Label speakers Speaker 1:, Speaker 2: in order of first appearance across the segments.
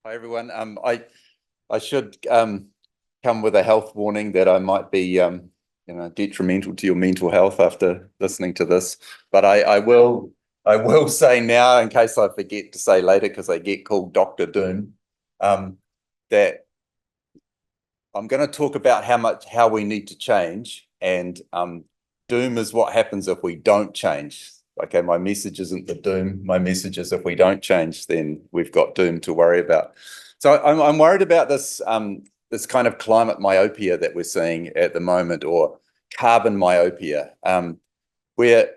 Speaker 1: Hi everyone. I should come with a health warning that I might be detrimental to your mental health after listening to this. But I will say now, in case I forget to say later, because I get called Dr. Doom, that I'm going to talk about how we need to change, and doom is what happens if we don't change. Okay, my message isn't the doom. My message is if we don't change, then we've got doom to worry about. So I'm worried about this kind of climate myopia that we're seeing at the moment, or carbon myopia. We're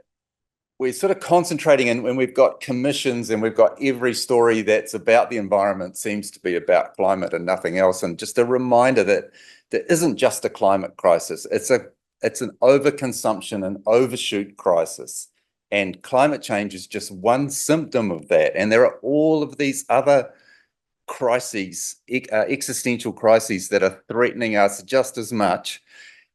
Speaker 1: sort of concentrating, and when we've got commissions and we've got every story that's about the environment seems to be about climate and nothing else. And just a reminder that there isn't just a climate crisis. It's an overconsumption and overshoot crisis. And climate change is just one symptom of that. And there are all of these other crises, existential crises that are threatening us just as much.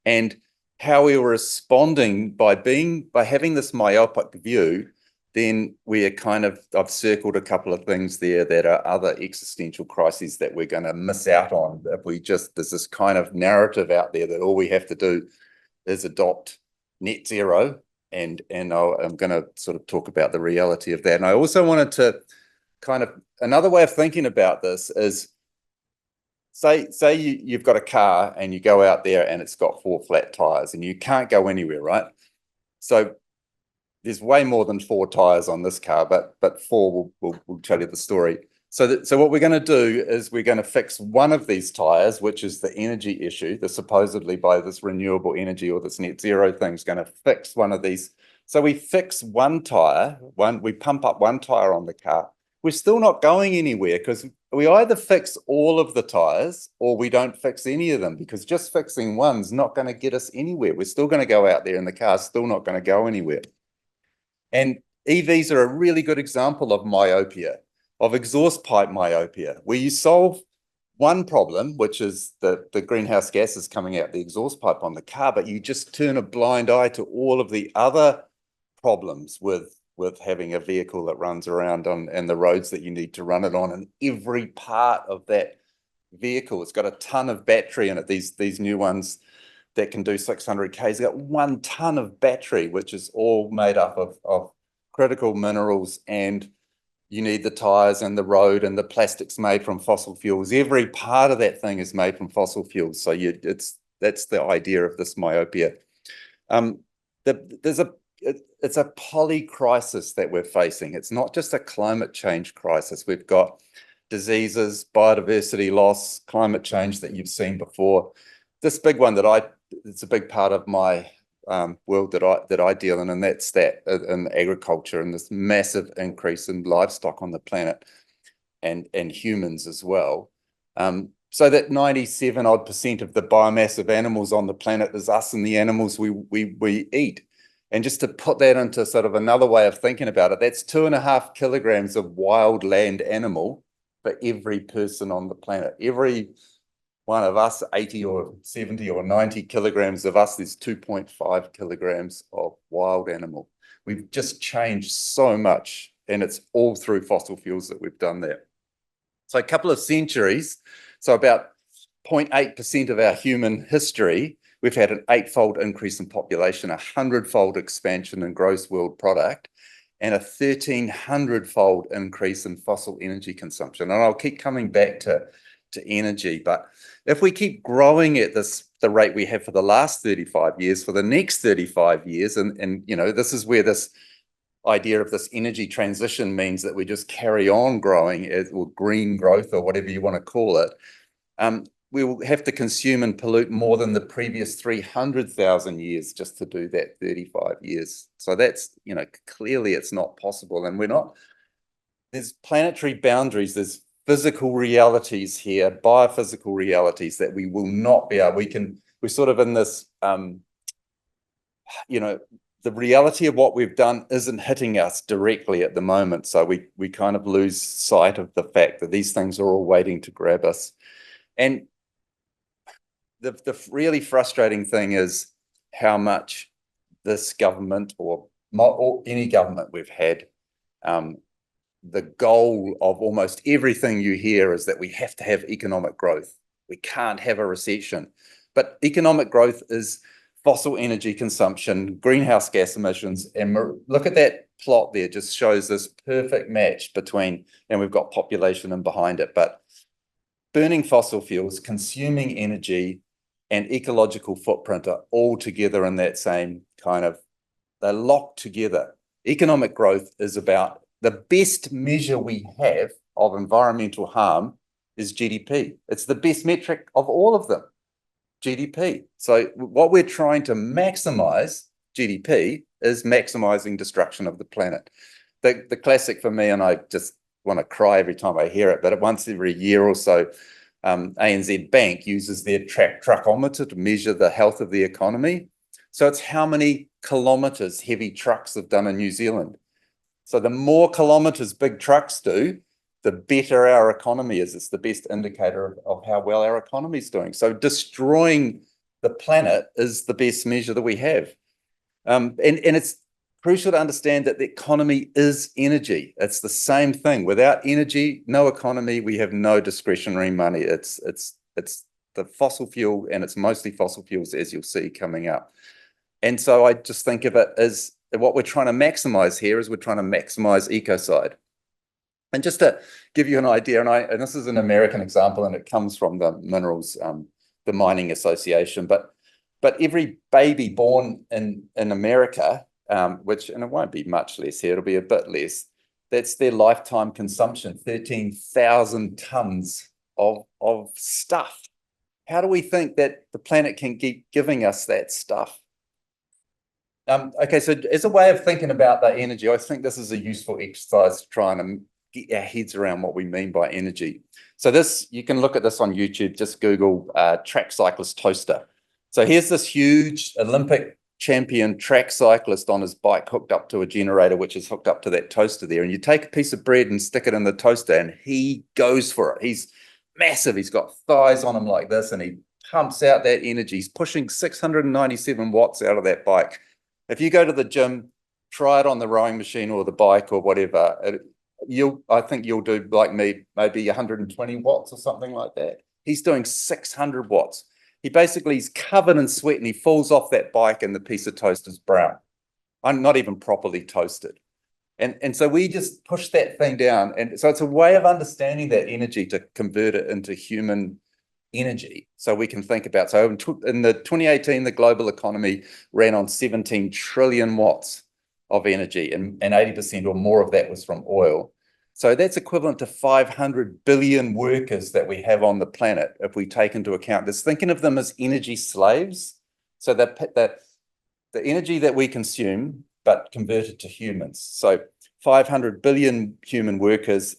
Speaker 1: And how we were responding by having this myopic view, then we are I've circled a couple of things there that are other existential crises that we're going to miss out on if there's this kind of narrative out there that all we have to do is adopt net zero. And I'm going to sort of talk about the reality of that. And I also wanted to another way of thinking about this is, say you've got a car and you go out there and it's got 4 flat tires and you can't go anywhere, right? So there's way more than 4 tires on this car, but 4 will tell you the story. So what we're going to do is we're going to fix one of these tires, which is the energy issue. The supposedly by this renewable energy or this net zero thing is going to fix one of these. So we fix one tire, we pump up one tire on the car. We're still not going anywhere because we either fix all of the tires or we don't fix any of them, because just fixing one's not going to get us anywhere. We're still going to go out there and the car's still not going to go anywhere. And EVs are a really good example of myopia, of exhaust pipe myopia, where you solve one problem, which is the greenhouse gases coming out the exhaust pipe on the car, but you just turn a blind eye to all of the other problems with having a vehicle that runs around on and the roads that you need to run it on. And every part of that vehicle, it's got a ton of battery in it. These new ones that can do 600 Ks, got 1 ton of battery, which is all made up of critical minerals, and you need the tires and the road and the plastics made from fossil fuels. Every part of that thing is made from fossil fuels. So that's the idea of this myopia. It's a poly crisis that we're facing. It's not just a climate change crisis. We've got diseases, biodiversity loss, climate change that you've seen before. This big one it's a big part of my world that I deal in, and that's in agriculture, and this massive increase in livestock on the planet and humans as well. So that 97% of the biomass of animals on the planet is us and the animals we eat. And just to put that into sort of another way of thinking about it, that's 2.5 kilograms of wild land animal for every person on the planet. Every one of us, 80 or 70 or 90 kilograms of us, there's 2.5 kilograms of wild animal. We've just changed so much, and it's all through fossil fuels that we've done that. So a couple of centuries, so about 0.8% of our human history, we've had an 8-fold increase in population, a 100-fold expansion in gross world product, and a 1,300-fold increase in fossil energy consumption. And I'll keep coming back to energy, but if we keep growing at the rate we have for the last 35 years, for the next 35 years, and this is where this idea of this energy transition means that we just carry on growing, or green growth, or whatever you want to call it, we will have to consume and pollute more than the previous 300,000 years just to do that 35 years. So that's, clearly it's not possible. And there's planetary boundaries, there's physical realities here, biophysical realities that we will not be able, we're sort of in this, the reality of what we've done isn't hitting us directly at the moment. So we kind of lose sight of the fact that these things are all waiting to grab us. And the really frustrating thing is how much this government or any government we've had the goal of almost everything you hear is that we have to have economic growth. We can't have a recession. But economic growth is fossil energy consumption, greenhouse gas emissions, and look at that plot there, just shows this perfect match between, and we've got population in behind it, but burning fossil fuels, consuming energy, and ecological footprint are all together in that same kind of, they're locked together. Economic growth is about, the best measure we have of environmental harm is GDP. It's the best metric of all of them, GDP. So what we're trying to maximize, GDP, is maximizing destruction of the planet. The classic for me, and I just want to cry every time I hear it, but once every year or so, ANZ Bank uses their truckometer to measure the health of the economy. So it's how many kilometers heavy trucks have done in New Zealand. So the more kilometers big trucks do, the better our economy is. It's the best indicator of how well our economy is doing. So destroying the planet is the best measure that we have. And it's crucial to understand that the economy is energy. It's the same thing. Without energy, no economy, we have no discretionary money. It's the fossil fuel, and it's mostly fossil fuels, as you'll see coming up. And so I just think of it as what we're trying to maximize here is we're trying to maximize ecocide. And just to give you an idea, and this is an American example, and it comes from the minerals, the Mining Association, but every baby born in America, which, and it won't be much less here, it'll be a bit less, that's their lifetime consumption, 13,000 tons of stuff. How do we think that the planet can keep giving us that stuff? Okay, so as a way of thinking about the energy, I think this is a useful exercise to try and get our heads around what we mean by energy. So this, you can look at this on YouTube, just Google track cyclist toaster. So here's this huge Olympic champion track cyclist on his bike hooked up to a generator, which is hooked up to that toaster there. And you take a piece of bread and stick it in the toaster, and he goes for it. He's massive. He's got thighs on him like this, and he pumps out that energy. He's pushing 697 watts out of that bike. If you go to the gym, try it on the rowing machine or the bike or whatever, I think you'll do like me, maybe 120 watts or something like that. He's doing 600 watts. He's covered in sweat, and he falls off that bike, and the piece of toast is brown. I'm not even properly toasted. And so we just push that thing down. And so it's a way of understanding that energy to convert it into human energy. So we can think about, so in the 2018, the global economy ran on 17 trillion watts of energy, and 80% or more of that was from oil. So that's equivalent to 500 billion workers that we have on the planet if we take into account this, thinking of them as energy slaves. So that the energy that we consume, but converted to humans. So 500 billion human workers,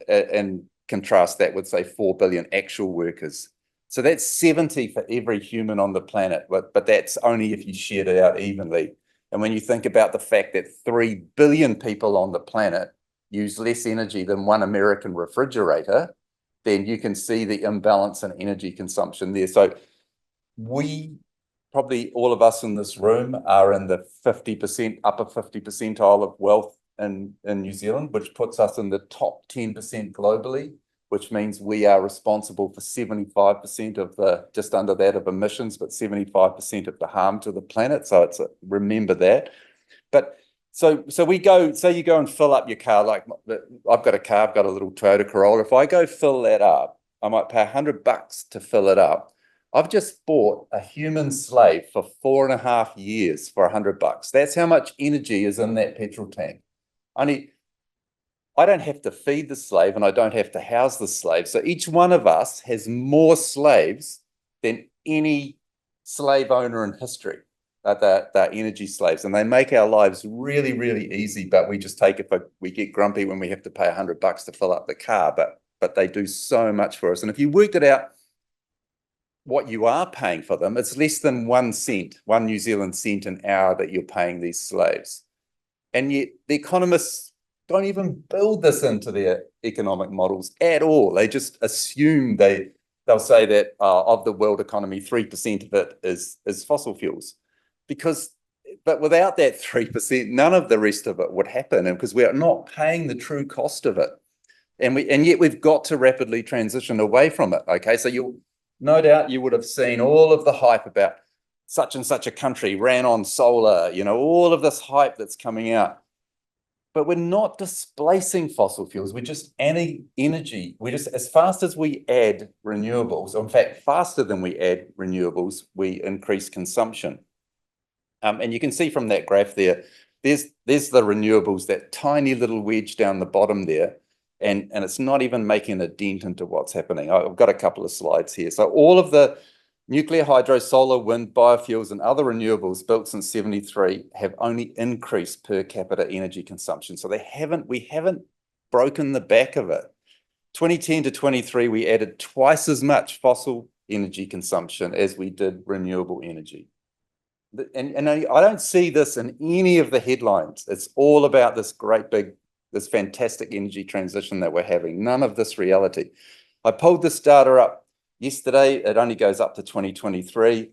Speaker 1: and contrast that with, say, 4 billion actual workers. So that's 70 for every human on the planet, but that's only if you shared it out evenly. And when you think about the fact that 3 billion people on the planet use less energy than one American refrigerator, then you can see the imbalance in energy consumption there. So we, probably all of us in this room, are in the 50%, upper 50 percentile of wealth in New Zealand, which puts us in the top 10% globally, which means we are responsible for 75% of the, just under that, of emissions, but 75% of the harm to the planet. So it's remember that. But so we go, say you go and fill up your car, like I've got a car, I've got a little Toyota Corolla. If I go fill that up, I might pay $100 to fill it up. I've just bought a human slave for 4.5 years for $100. That's how much energy is in that petrol tank. I don't have to feed the slave, and I don't have to house the slave. So each one of us has more slaves than any slave owner in history. They're energy slaves, and they make our lives really, really easy. But we just take it, but we get grumpy when we have to pay $100 to fill up the car. But they do so much for us. And if you worked it out, what you are paying for them, it's less than 1 cent, 1 New Zealand cent an hour that you're paying these slaves. And yet the economists don't even build this into their economic models at all. They just assume they'll say that of the world economy, 3% of it is fossil fuels, because but without that 3%, none of the rest of it would happen, and because we are not paying the true cost of it. And yet we've got to rapidly transition away from it. Okay, so you'll no doubt you would have seen all of the hype about such and such a country ran on solar, all of this hype that's coming out. But we're not displacing fossil fuels. We're just adding energy. We're just, as fast as we add renewables, or in fact, faster than we add renewables, we increase consumption. And you can see from that graph there, there's the renewables, that tiny little wedge down the bottom there. And it's not even making a dent into what's happening. I've got a couple of slides here. So all of the nuclear, hydro, solar, wind, biofuels, and other renewables built since 73 have only increased per capita energy consumption. So we haven't broken the back of it. 2010 to 23, we added twice as much fossil energy consumption as we did renewable energy. And I don't see this in any of the headlines. It's all about this this fantastic energy transition that we're having. None of this reality. I pulled this data up yesterday. It only goes up to 2023,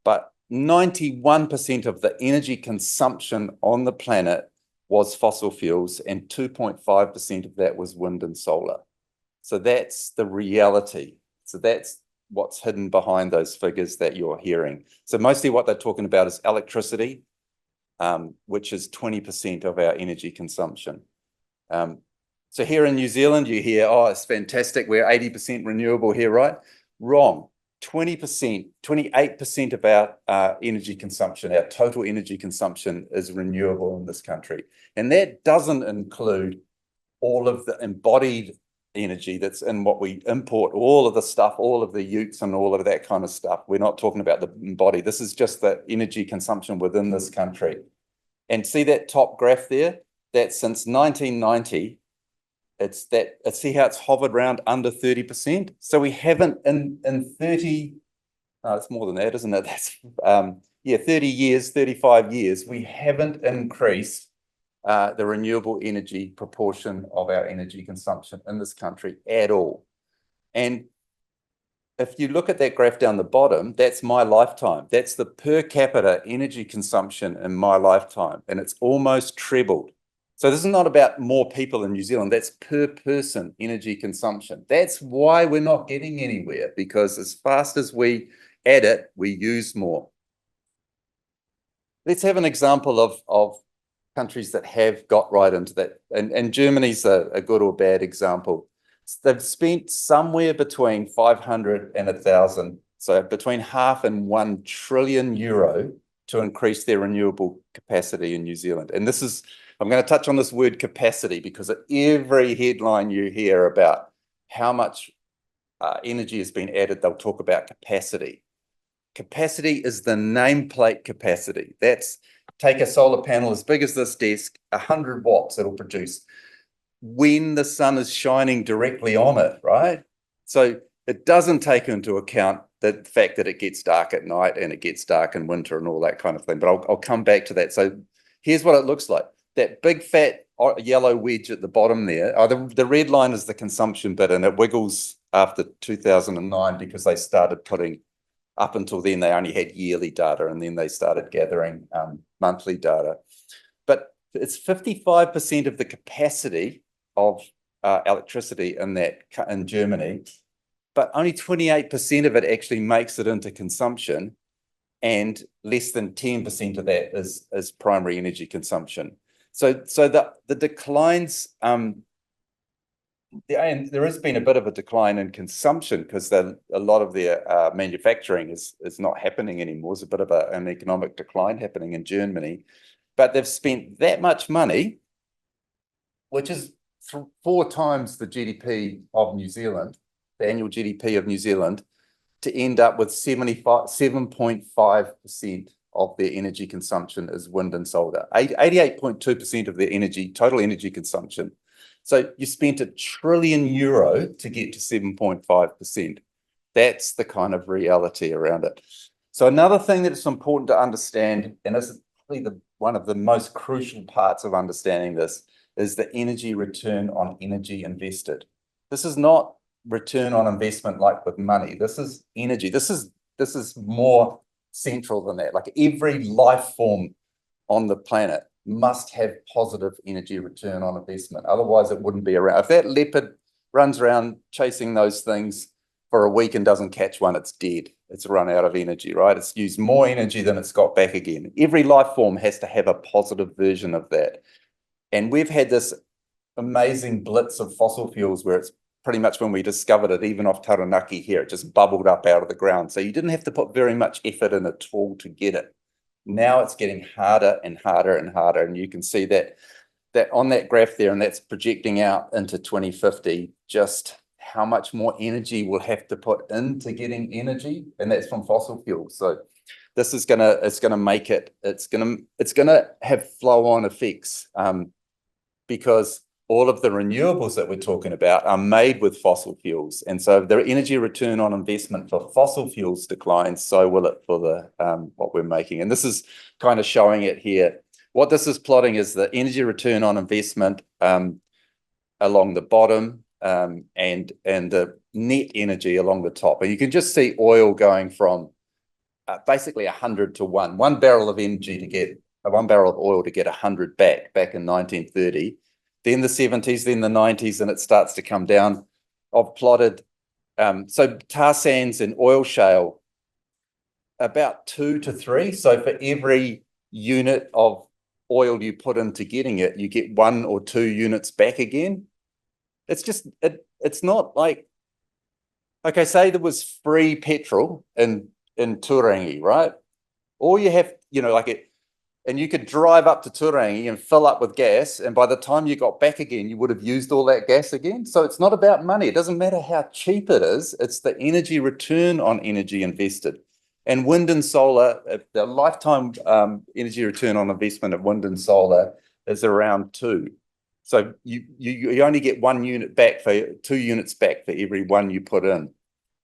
Speaker 1: but 91% of the energy consumption on the planet was fossil fuels, and 2.5% of that was wind and solar. So that's the reality. So that's what's hidden behind those figures that you're hearing. So mostly what they're talking about is electricity, which is 20% of our energy consumption. So here in New Zealand, you hear, oh, it's fantastic, we're 80% renewable here, right? Wrong. 20%, 28% of our energy consumption, our total energy consumption, is renewable in this country. And that doesn't include all of the embodied energy that's in what we import, all of the stuff, all of the utes and all of that kind of stuff. We're not talking about the embodied. This is just the energy consumption within this country. And see that top graph there? That since 1990, see how it's hovered around under 30%? So we haven't in 30, no, it's more than that, isn't it? That's 30 years, 35 years, we haven't increased the renewable energy proportion of our energy consumption in this country at all. And if you look at that graph down the bottom, that's my lifetime. That's the per capita energy consumption in my lifetime, and it's almost trebled. So this is not about more people in New Zealand, that's per person energy consumption. That's why we're not getting anywhere, because as fast as we add it, we use more. Let's have an example of countries that have got right into that. And Germany's a good or bad example. They've spent somewhere between 500 and 1,000, so between €0.5 and €1 trillion to increase their renewable capacity in New Zealand. And this is, I'm going to touch on this word capacity, because at every headline you hear about how much energy has been added, they'll talk about capacity. Capacity is the nameplate capacity. That's, take a solar panel as big as this desk, 100 watts it'll produce when the sun is shining directly on it, right? So it doesn't take into account the fact that it gets dark at night and it gets dark in winter and all that kind of thing. But I'll come back to that. So here's what it looks like. That big fat yellow wedge at the bottom there, the red line is the consumption bit, and it wiggles after 2009 because they started putting, up until then, they only had yearly data, and then they started gathering monthly data. But it's 55% of the capacity of electricity in Germany, but only 28% of it actually makes it into consumption, and less than 10% of that is primary energy consumption. So the declines, and there has been a bit of a decline in consumption because a lot of their manufacturing is not happening anymore. There's a bit of an economic decline happening in Germany, but they've spent that much money, which is 4 times the GDP of New Zealand, the annual GDP of New Zealand, to end up with 7.5% of their energy consumption is wind and solar. 88.2% of their total energy consumption. So you spent €1 trillion to get to 7.5%. That's the kind of reality around it. So another thing that is important to understand, and this is probably one of the most crucial parts of understanding this, is the energy return on energy invested. This is not return on investment like with money. This is energy. This is more central than that. Like every life form on the planet must have positive energy return on investment. Otherwise, it wouldn't be around. If that leopard runs around chasing those things for a week and doesn't catch one, it's dead. It's run out of energy, right? It's used more energy than it's got back again. Every life form has to have a positive version of that. And we've had this amazing blitz of fossil fuels where it's pretty much when we discovered it, even off Taranaki here, it just bubbled up out of the ground. So you didn't have to put very much effort in at all to get it. Now it's getting harder and harder and harder. And you can see that on that graph there, and that's projecting out into 2050, just how much more energy we'll have to put into getting energy. And that's from fossil fuels. So this is it's gonna have flow-on effects because all of the renewables that we're talking about are made with fossil fuels. And so if the energy return on investment for fossil fuels declines, so will it for the what we're making. And this is kind of showing it here. What this is plotting is the energy return on investment along the bottom and the net energy along the top. And you can just see oil going from basically 100 to 1. 1 barrel of energy to get 1 barrel of oil to get 100 back in 1930. Then the 70s, then the 90s, and it starts to come down. I've plotted, so tar sands and oil shale, about 2 to 3. So for every unit of oil you put into getting it, you get 1 or 2 units back again. It's just, it's not like, okay, say there was free petrol in Turangi, right? All you have, and you could drive up to Turangi and fill up with gas, and by the time you got back again, you would have used all that gas again. So it's not about money. It doesn't matter how cheap it is. It's the energy return on energy invested. And wind and solar, the lifetime energy return on investment of wind and solar is around 2. So you only get 1 unit back for 2 units back for every 1 you put in.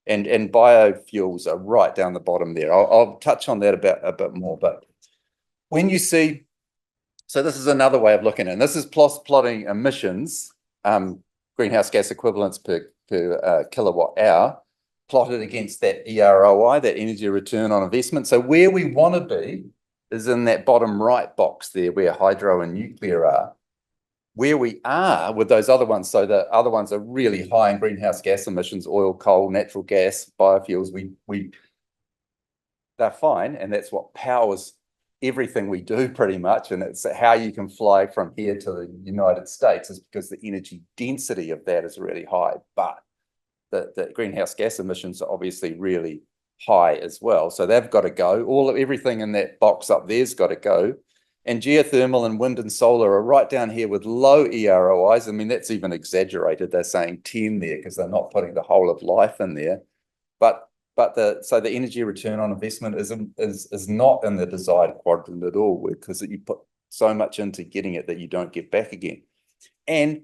Speaker 1: And biofuels are right down the bottom there. I'll touch on that a bit more, but when you see, so this is another way of looking at it. And this is plotting emissions, greenhouse gas equivalents per kilowatt hour, plotted against that EROI, that energy return on investment. So where we want to be is in that bottom right box there, where hydro and nuclear are. Where we are with those other ones, so the other ones are really high in greenhouse gas emissions, oil, coal, natural gas, biofuels. They're fine, and that's what powers everything we do pretty much. And it's how you can fly from here to the United States is because the energy density of that is really high. But the greenhouse gas emissions are obviously really high as well. So they've got to go. Everything in that box up there's got to go. And geothermal and wind and solar are right down here with low EROIs. I mean, that's even exaggerated. They're saying 10 there because they're not putting the whole of life in there. So the energy return on investment is not in the desired quadrant at all, because you put so much into getting it that you don't get back again. And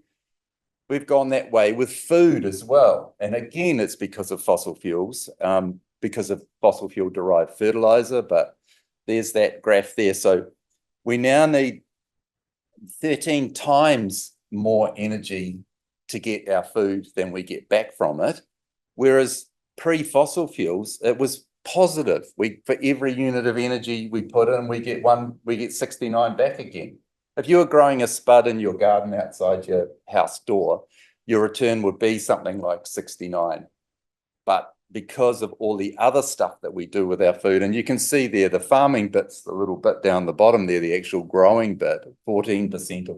Speaker 1: we've gone that way with food as well. And again, it's because of fossil fuels, because of fossil fuel derived fertilizer. But there's that graph there. So we now need 13 times more energy to get our food than we get back from it. Whereas pre-fossil fuels, it was positive. For every unit of energy we put in, we get 69 back again. If you were growing a spud in your garden outside your house door, your return would be something like 69. But because of all the other stuff that we do with our food, and you can see there, the farming bit's the little bit down the bottom there, the actual growing bit, 14%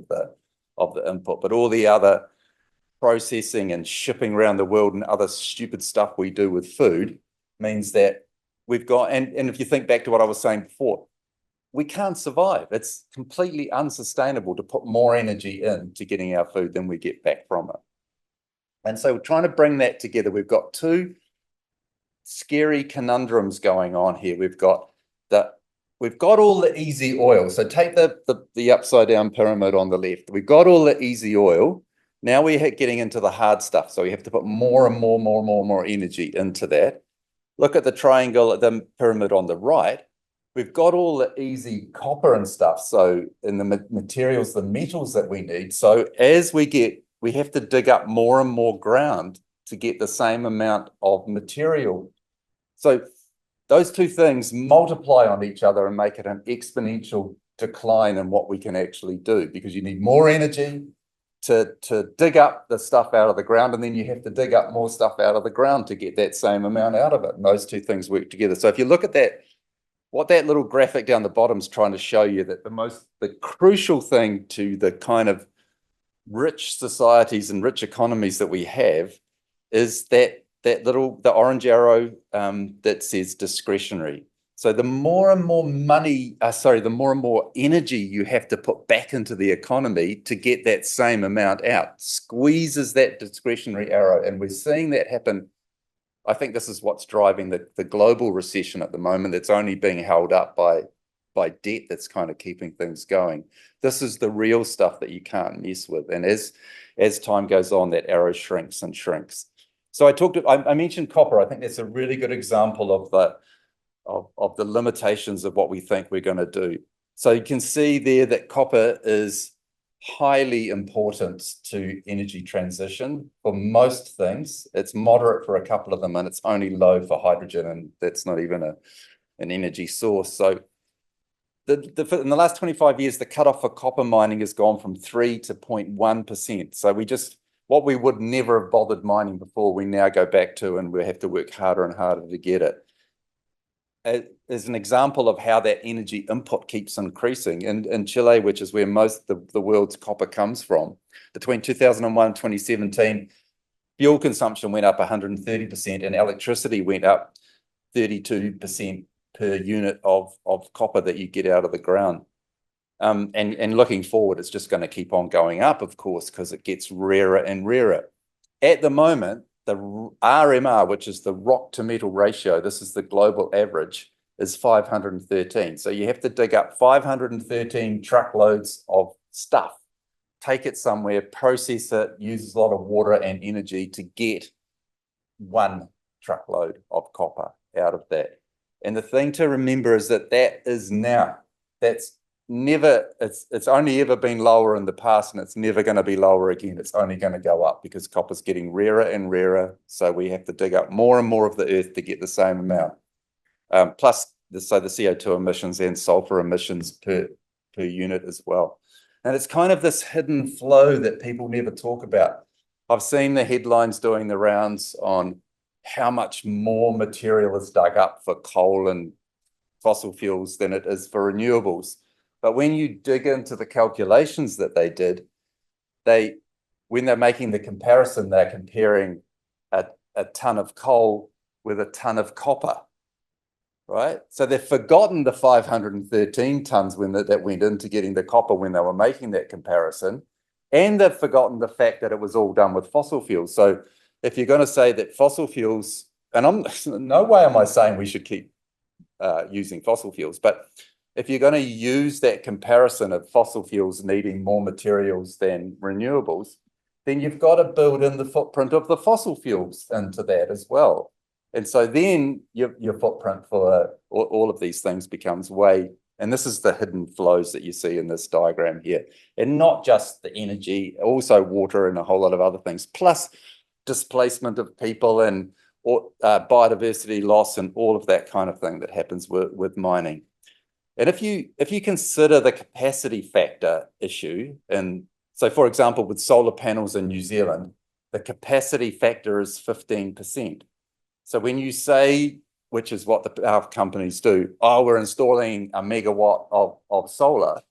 Speaker 1: of the input, but all the other processing and shipping around the world and other stupid stuff we do with food means that we've got, and if you think back to what I was saying before, we can't survive. It's completely unsustainable to put more energy into getting our food than we get back from it. And so we're trying to bring that together. We've got 2 scary conundrums going on here. We've got all the easy oil. So take the upside down pyramid on the left. We've got all the easy oil. Now we're getting into the hard stuff. So we have to put more and more energy into that. Look at the triangle at the pyramid on the right. We've got all the easy copper and stuff. So in the materials, the metals that we need. So as we have to dig up more and more ground to get the same amount of material. So those 2 things multiply on each other and make it an exponential decline in what we can actually do, because you need more energy to dig up the stuff out of the ground, and then you have to dig up more stuff out of the ground to get that same amount out of it. And those two things work together. So if you look at that, what that little graphic down the bottom is trying to show you, that the crucial thing to the kind of rich societies and rich economies that we have is the orange arrow that says discretionary. So the more and more money, the more and more energy you have to put back into the economy to get that same amount out, squeezes that discretionary arrow. And we're seeing that happen. I think this is what's driving the global recession at the moment. It's only being held up by debt that's kind of keeping things going. This is the real stuff that you can't mess with. And as time goes on, that arrow shrinks and shrinks. So I mentioned copper. I think that's a really good example of the limitations of what we think we're going to do. So you can see there that copper is highly important to energy transition for most things. It's moderate for a couple of them, and it's only low for hydrogen, and that's not even an energy source. So in the last 25 years, the cutoff for copper mining has gone from 3 to 0.1%. So what we would never have bothered mining before, we now go back to, and we have to work harder and harder to get it. As an example of how that energy input keeps increasing. In Chile, which is where most of the world's copper comes from, between 2001 and 2017, fuel consumption went up 130% and electricity went up 32% per unit of copper that you get out of the ground. And looking forward, it's just going to keep on going up, of course, because it gets rarer and rarer. At the moment, the RMR, which is the rock to metal ratio, this is the global average, is 513. So you have to dig up 513 truckloads of stuff, take it somewhere, process it, uses a lot of water and energy to get 1 truckload of copper out of that. And the thing to remember is that it's only ever been lower in the past, and it's never going to be lower again. It's only going to go up because copper's getting rarer and rarer. So we have to dig up more and more of the earth to get the same amount. Plus the CO2 emissions and sulfur emissions per unit as well. And it's kind of this hidden flow that people never talk about. I've seen the headlines doing the rounds on how much more material is dug up for coal and fossil fuels than it is for renewables. But when you dig into the calculations that they did, when they're making the comparison, they're comparing a ton of coal with a ton of copper, right? So they've forgotten the 513 tons that went into getting the copper when they were making that comparison. And they've forgotten the fact that it was all done with fossil fuels. So if you're going to say that fossil fuels, and no way am I saying we should keep using fossil fuels, but if you're going to use that comparison of fossil fuels needing more materials than renewables, then you've got to build in the footprint of the fossil fuels into that as well. And so then your footprint for all of these things becomes and this is the hidden flows that you see in this diagram here. And not just the energy, also water and a whole lot of other things, plus displacement of people and biodiversity loss and all of that kind of thing that happens with mining. And if you consider the capacity factor issue, and so for example, with solar panels in New Zealand, the capacity factor is 15%. So when you say, which is what the power companies do, oh, we're installing a megawatt of solar,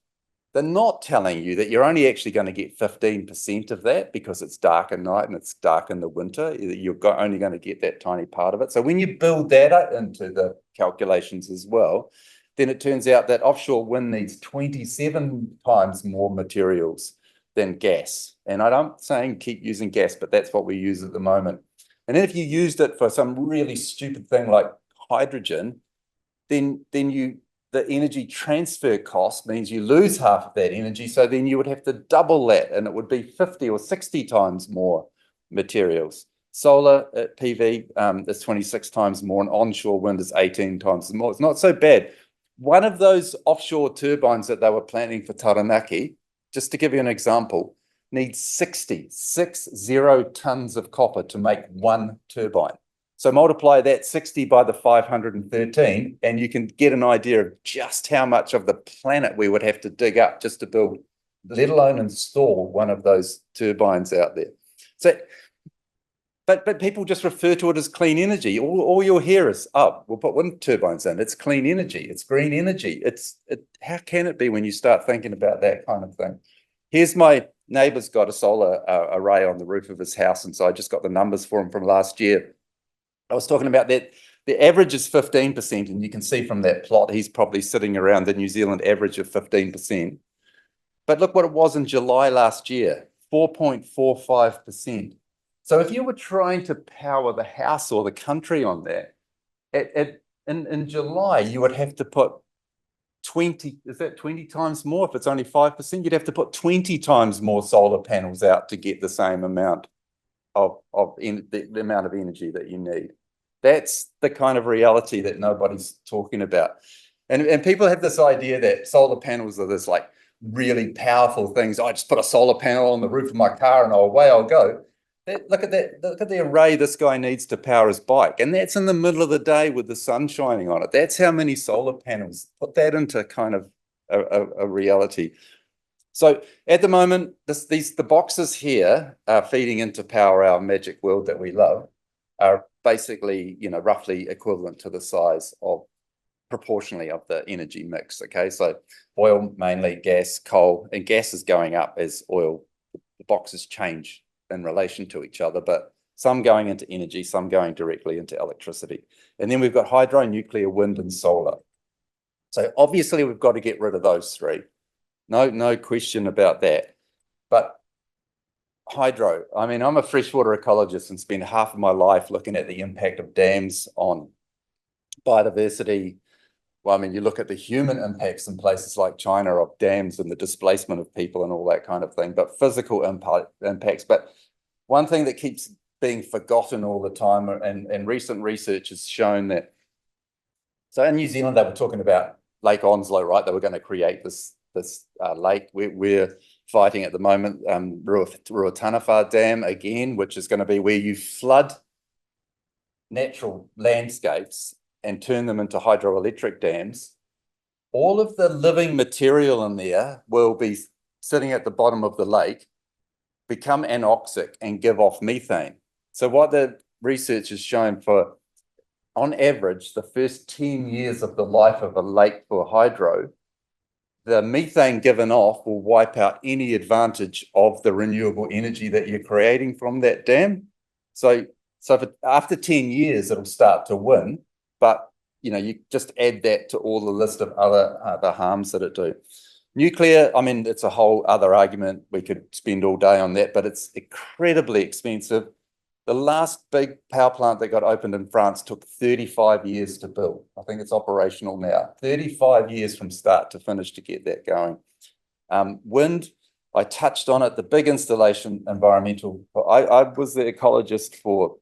Speaker 1: they're not telling you that you're only actually going to get 15% of that because it's dark at night and it's dark in the winter. You're only going to get that tiny part of it. So when you build that into the calculations as well, then it turns out that offshore wind needs 27 times more materials than gas. And I'm saying keep using gas, but that's what we use at the moment. And then if you used it for some really stupid thing like hydrogen, then the energy transfer cost means you lose half of that energy. So then you would have to double that, and it would be 50 or 60 times more materials. Solar PV is 26 times more, and onshore wind is 18 times more. It's not so bad. One of those offshore turbines that they were planning for Taranaki, just to give you an example, needs 60 tons of copper to make 1 turbine. So multiply that 60 by the 513, and you can get an idea of just how much of the planet we would have to dig up just to build, let alone install one of those turbines out there. So, but people just refer to it as clean energy. All you'll hear is, oh, we'll put wind turbines in. It's clean energy. It's green energy. How can it be when you start thinking about that kind of thing? Here's my neighbour's got a solar array on the roof of his house, and so I just got the numbers for him from last year. I was talking about that. The average is 15%, and you can see from that plot, he's probably sitting around the New Zealand average of 15%. But look what it was in July last year, 4.45%. So if you were trying to power the house or the country on that, in July, you would have to put 20, is that 20 times more? If it's only 5%, you'd have to put 20 times more solar panels out to get the same amount of the amount of energy that you need. That's the kind of reality that nobody's talking about. And people have this idea that solar panels are this like really powerful things. I just put a solar panel on the roof of my car and away I'll go. Look at that. Look at the array this guy needs to power his bike. And that's in the middle of the day with the sun shining on it. That's how many solar panels. Put that into kind of a reality. So at the moment, the boxes here are feeding into power our magic world that we love, are basically, roughly equivalent to the size of proportionally of the energy mix. Okay, so oil mainly, gas, coal, and gas is going up as oil. The boxes change in relation to each other, but some going into energy, some going directly into electricity. And then we've got hydro, nuclear, wind, and solar. So obviously we've got to get rid of those three. No question about that. But hydro, I mean, I'm a freshwater ecologist and spend half of my life looking at the impact of dams on biodiversity. Well, I mean, you look at the human impacts in places like China of dams and the displacement of people and all that kind of thing, but physical impacts. But one thing that keeps being forgotten all the time, and recent research has shown that, so in New Zealand, they were talking about Lake Onslow, right? They were going to create this lake. We're fighting at the moment Ruataniwha Dam again, which is going to be where you flood natural landscapes and turn them into hydroelectric dams. All of the living material in there will be sitting at the bottom of the lake, become anoxic and give off methane. So what the research has shown for, on average, the first 10 years of the life of a lake for hydro, the methane given off will wipe out any advantage of the renewable energy that you're creating from that dam. So after 10 years, it'll start to win, but you just add that to all the list of other harms that it do. Nuclear, I mean, it's a whole other argument. We could spend all day on that, but it's incredibly expensive. The last big power plant that got opened in France took 35 years to build. I think it's operational now. 35 years from start to finish to get that going. Wind, I touched on it, the big installation environmental. I was the ecologist for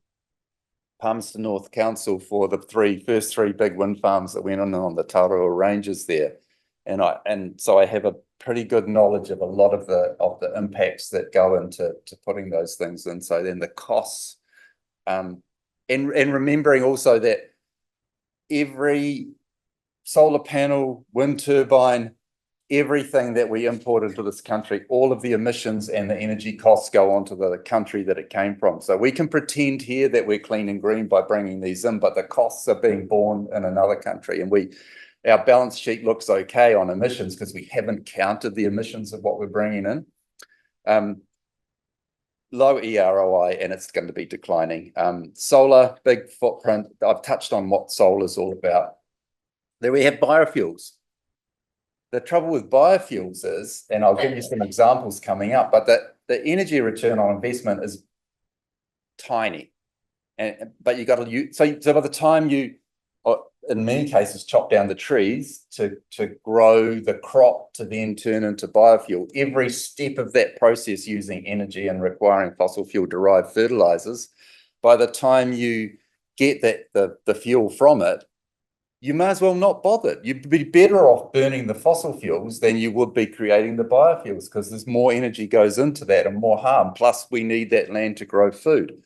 Speaker 1: Palmerston North Council for the first three big wind farms that went on the Taurua Ranges there. And so I have a pretty good knowledge of a lot of the impacts that go into putting those things in. So then the costs, and remembering also that every solar panel, wind turbine, everything that we import into this country, all of the emissions and the energy costs go onto the country that it came from. So we can pretend here that we're clean and green by bringing these in, but the costs are being borne in another country. And our balance sheet looks okay on emissions because we haven't counted the emissions of what we're bringing in. Low EROI, and it's going to be declining. Solar, big footprint. I've touched on what solar is all about. Then we have biofuels. The trouble with biofuels is, and I'll give you some examples coming up, but the energy return on investment is tiny. But you got to use, so by the time you, in many cases, chop down the trees to grow the crop to then turn into biofuel, every step of that process using energy and requiring fossil fuel derived fertilizers, by the time you get the fuel from it, you may as well not bother. You'd be better off burning the fossil fuels than you would be creating the biofuels, because there's more energy goes into that and more harm. Plus, we need that land to grow food.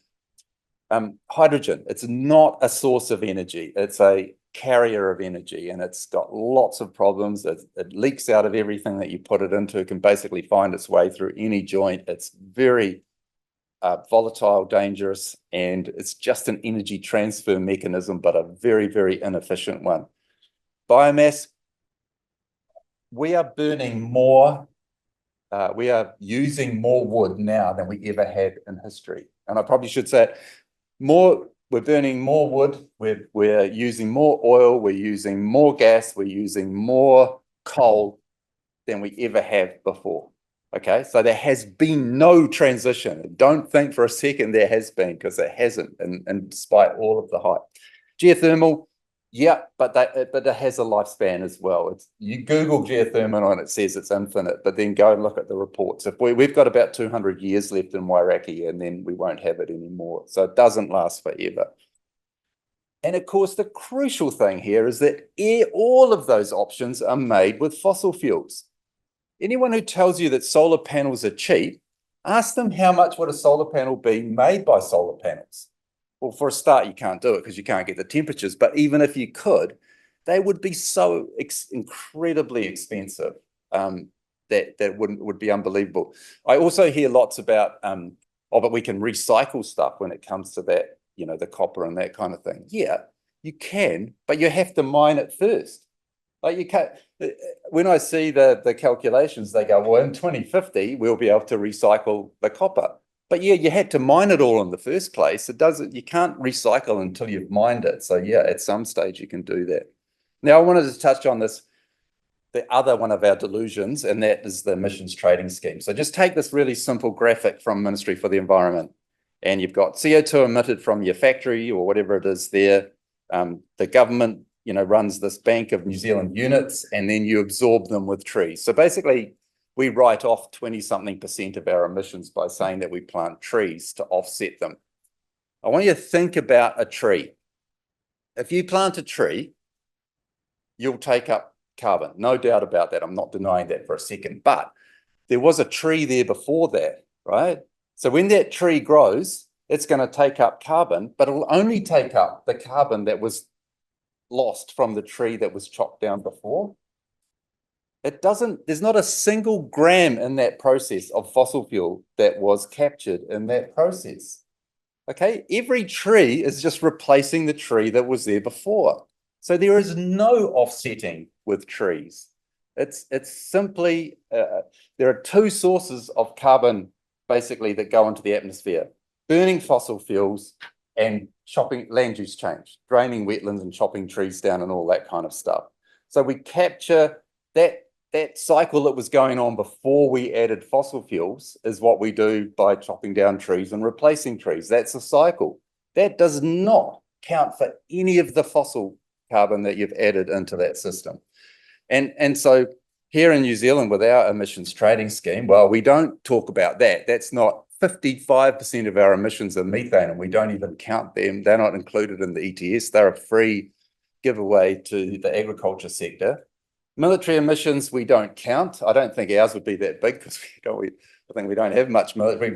Speaker 1: Hydrogen, it's not a source of energy. It's a carrier of energy, and it's got lots of problems. It leaks out of everything that you put it into. It can basically find its way through any joint. It's very volatile, dangerous, and it's just an energy transfer mechanism, but a very, very inefficient one. Biomass, we are burning more, we are using more wood now than we ever had in history. And I probably should say we're burning more wood, we're using more oil, we're using more gas, we're using more coal than we ever have before. Okay, so there has been no transition. Don't think for a second there has been, because it hasn't, and despite all of the hype. Geothermal, yeah, but it has a lifespan as well. You Google geothermal and it says it's infinite, but then go and look at the reports. If we've got about 200 years left in Wairaki, and then we won't have it anymore. So it doesn't last forever. And of course, the crucial thing here is that all of those options are made with fossil fuels. Anyone who tells you that solar panels are cheap, ask them how much would a solar panel be made by solar panels. Well, for a start, you can't do it because you can't get the temperatures. But even if you could, they would be so incredibly expensive that would be unbelievable. I also hear lots about, but we can recycle stuff when it comes to that, the copper and that kind of thing. Yeah, you can, but you have to mine it first. Like you can't. When I see the calculations, they go, well, in 2050, we'll be able to recycle the copper. But yeah, you had to mine it all in the first place. You can't recycle until you've mined it. So yeah, at some stage you can do that. Now I wanted to touch on the other one of our delusions, and that is the emissions trading scheme. So just take this really simple graphic from Ministry for the Environment, and you've got CO2 emitted from your factory or whatever it is there. The government runs this bank of New Zealand units, and then you absorb them with trees. So basically, we write off 20-something% of our emissions by saying that we plant trees to offset them. I want you to think about a tree. If you plant a tree, you'll take up carbon. No doubt about that. I'm not denying that for a second. But there was a tree there before that, right? So when that tree grows, it's going to take up carbon, but it'll only take up the carbon that was lost from the tree that was chopped down before. There's not a single gram in that process of fossil fuel that was captured in that process. Okay, every tree is just replacing the tree that was there before. So there is no offsetting with trees. It's simply, there are two sources of carbon basically that go into the atmosphere: burning fossil fuels and chopping land use change, draining wetlands and chopping trees down and all that kind of stuff. So we capture that cycle that was going on before we added fossil fuels is what we do by chopping down trees and replacing trees. That's a cycle. That does not count for any of the fossil carbon that you've added into that system. And so here in New Zealand with our emissions trading scheme, well, we don't talk about that. That's not 55% of our emissions are methane, and we don't even count them. They're not included in the ETS. They're a free giveaway to the agriculture sector. Military emissions, we don't count. I don't think ours would be that big because I think we don't have much military.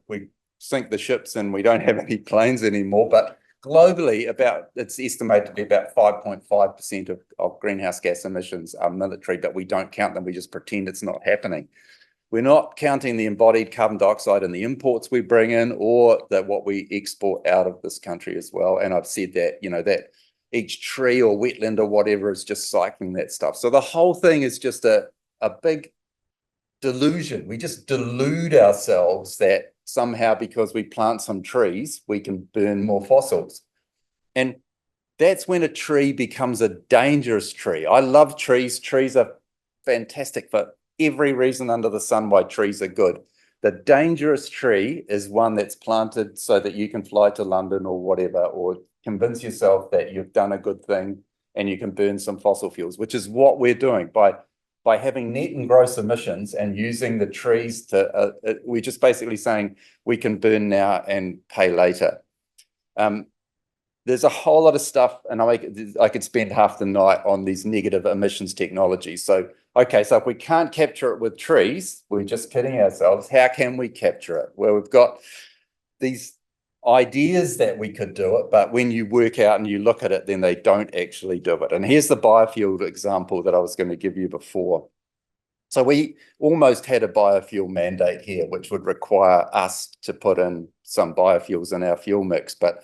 Speaker 1: We sink the ships and we don't have any planes anymore. But globally, it's estimated to be about 5.5% of greenhouse gas emissions are military, but we don't count them. We just pretend it's not happening. We're not counting the embodied carbon dioxide in the imports we bring in, or what we export out of this country as well. And I've said that, that each tree or wetland or whatever is just cycling that stuff. So the whole thing is just a big delusion. We just delude ourselves that somehow because we plant some trees, we can burn more fossils. And that's when a tree becomes a dangerous tree. I love trees. Trees are fantastic for every reason under the sun why trees are good. The dangerous tree is one that's planted so that you can fly to London or whatever, or convince yourself that you've done a good thing and you can burn some fossil fuels, which is what we're doing by having net and gross emissions and using the trees to, we're just basically saying we can burn now and pay later. There's a whole lot of stuff, and I could spend half the night on these negative emissions technologies. So, okay, so if we can't capture it with trees, we're just kidding ourselves. How can we capture it? Well, we've got these ideas that we could do it, but when you work out and you look at it, then they don't actually do it. And here's the biofuel example that I was going to give you before. So we almost had a biofuel mandate here, which would require us to put in some biofuels in our fuel mix, but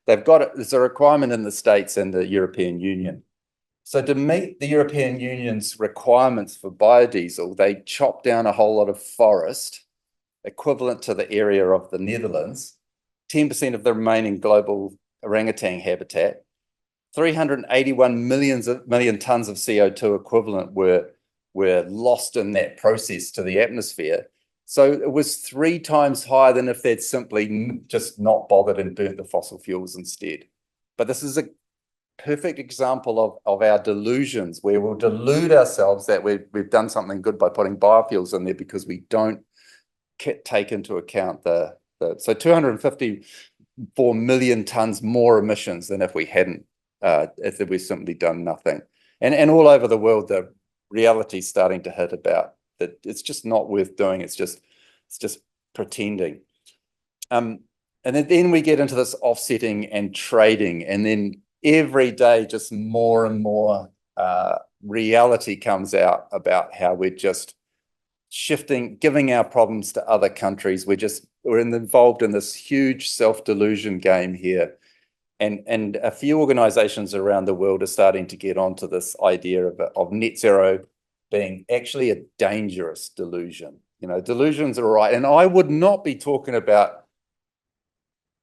Speaker 1: they've got it. There's a requirement in the States and the European Union. So to meet the European Union's requirements for biodiesel, they chop down a whole lot of forest, equivalent to the area of the Netherlands, 10% of the remaining global orangutan habitat, 381 million tons of CO2 equivalent were lost in that process to the atmosphere. So it was 3 times higher than if they'd simply just not bothered and burnt the fossil fuels instead. But this is a perfect example of our delusions, where we'll delude ourselves that we've done something good by putting biofuels in there because we don't take into account so 254 million tons more emissions than if we hadn't, if we've simply done nothing. And all over the world, the reality's starting to hit about that it's just not worth doing. It's just pretending. And then we get into this offsetting and trading, and then every day just more and more reality comes out about how we're just shifting, giving our problems to other countries. We're involved in this huge self-delusion game here. And a few organizations around the world are starting to get onto this idea of net zero being actually a dangerous delusion. You know, delusions are right. And I would not be talking about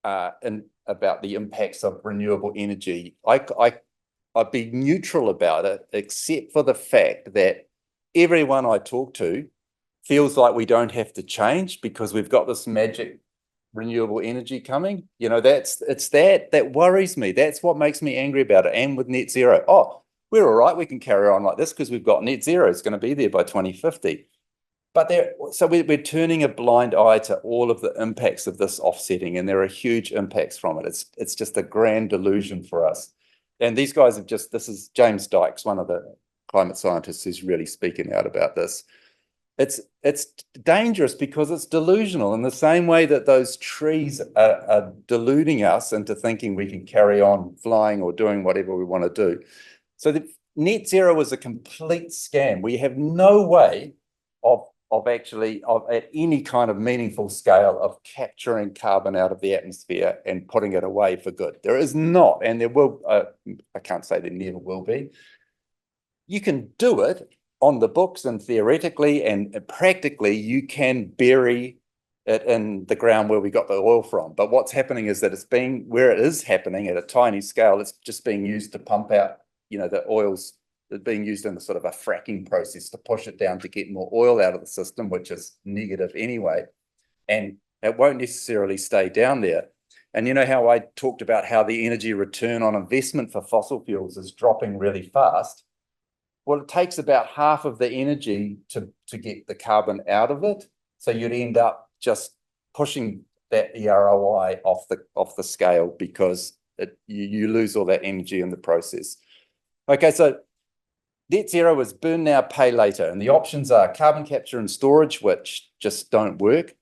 Speaker 1: about the impacts of renewable energy. I'd be neutral about it, except for the fact that everyone I talk to feels like we don't have to change because we've got this magic renewable energy coming. You know, it's that worries me. That's what makes me angry about it. And with net zero, oh, we're all right, we can carry on like this because we've got net zero. It's going to be there by 2050. But so we're turning a blind eye to all of the impacts of this offsetting, and there are huge impacts from it. It's just a grand delusion for us. And these guys this is James Dykes, one of the climate scientists who's really speaking out about this. It's dangerous because it's delusional in the same way that those trees are deluding us into thinking we can carry on flying or doing whatever we want to do. So the net zero is a complete scam. We have no way of at any kind of meaningful scale of capturing carbon out of the atmosphere and putting it away for good. There is not, and there will, I can't say there never will be. You can do it on the books, and theoretically and practically you can bury it in the ground where we got the oil from. But what's happening is that where it is happening at a tiny scale, it's just being used to pump out, you know, the oils. They're being used in a sort of a fracking process to push it down to get more oil out of the system, which is negative anyway. And it won't necessarily stay down there. And you know how I talked about how the energy return on investment for fossil fuels is dropping really fast? Well, it takes about half of the energy to get the carbon out of it. So you'd end up just pushing that ROI off the scale because you lose all that energy in the process. Okay, so net zero is burn now, pay later. And the options are carbon capture and storage, which just don't work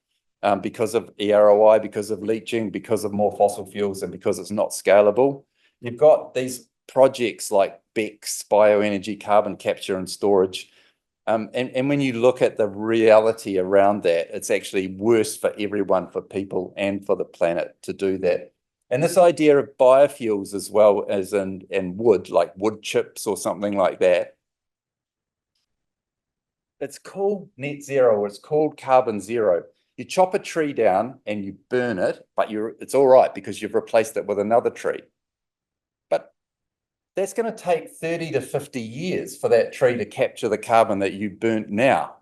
Speaker 1: because of EROI, because of leaching, because of more fossil fuels, and because it's not scalable. You've got these projects like BECCS, bioenergy, carbon capture and storage. And when you look at the reality around that, it's actually worse for everyone, for people and for the planet to do that. And this idea of biofuels as well as in wood, like wood chips or something like that, it's called net zero, it's called carbon zero. You chop a tree down and you burn it, but it's all right because you've replaced it with another tree. But that's going to take 30 to 50 years for that tree to capture the carbon that you burnt now.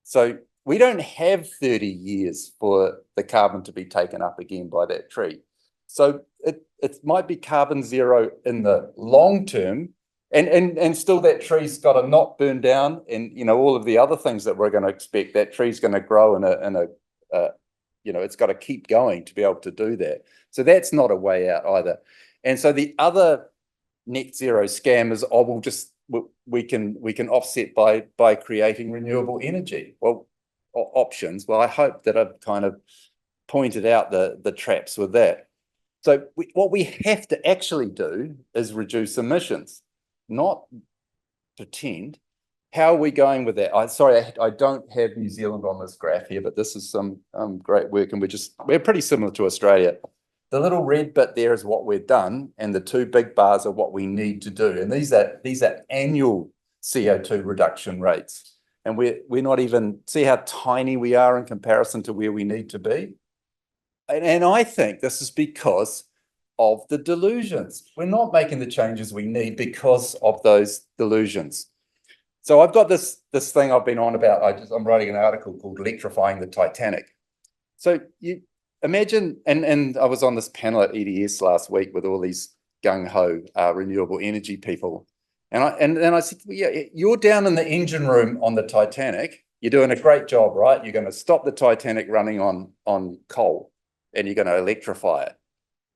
Speaker 1: So we don't have 30 years for the carbon to be taken up again by that tree. So it might be carbon zero in the long term, and still that tree's got to not burn down, and you know all of the other things that we're going to expect. That tree's going to grow in a you know, it's got to keep going to be able to do that. So that's not a way out either. And so the other net zero scam is, oh, we can offset by creating renewable energy. Well, options. Well, I hope that I've kind of pointed out the traps with that. So what we have to actually do is reduce emissions, not pretend. How are we going with that? Sorry, I don't have New Zealand on this graph here, but this is some great work, and we're pretty similar to Australia. The little red bit there is what we've done, and the two big bars are what we need to do. And these are annual CO2 reduction rates. And we're not even, see how tiny we are in comparison to where we need to be? And I think this is because of the delusions. We're not making the changes we need because of those delusions. So I've got this thing I've been on about. I'm writing an article called Electrifying the Titanic. So you imagine, and I was on this panel at EDS last week with all these gung-ho renewable energy people. And then I said, well, yeah, you're down in the engine room on the Titanic. You're doing a great job, right? You're going to stop the Titanic running on coal, and you're going to electrify it.